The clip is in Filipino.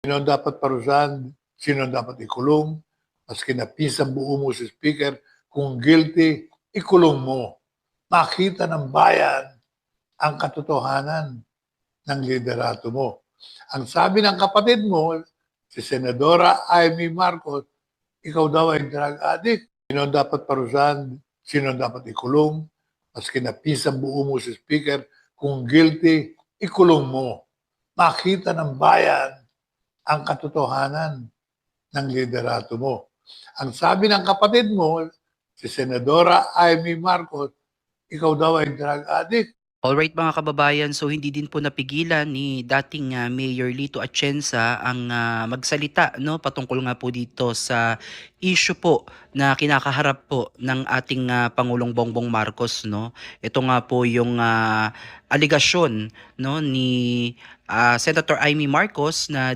Sino ang dapat parusahan, sino ang dapat ikulong, maski na pisang buo mo si speaker, kung guilty, ikulong mo. Makita ng bayan ang katotohanan ng liderato mo. Ang sabi ng kapatid mo, si Senadora Amy Marcos, ikaw daw ay drug addict. Sino ang dapat parusahan, sino ang dapat ikulong, maski na pisang buo mo si speaker, kung guilty, ikulong mo. Makita ng bayan ang katotohanan ng liderato mo. Ang sabi ng kapatid mo, si Senadora Amy Marcos, ikaw daw ay drug addict. Alright mga kababayan, so hindi din po napigilan ni dating Mayor Lito Atienza ang magsalita no patungkol nga po dito sa issue po na kinakaharap po ng ating Pangulong Bongbong Marcos no. Ito nga po yung aligasyon no ni Senator Amy Marcos na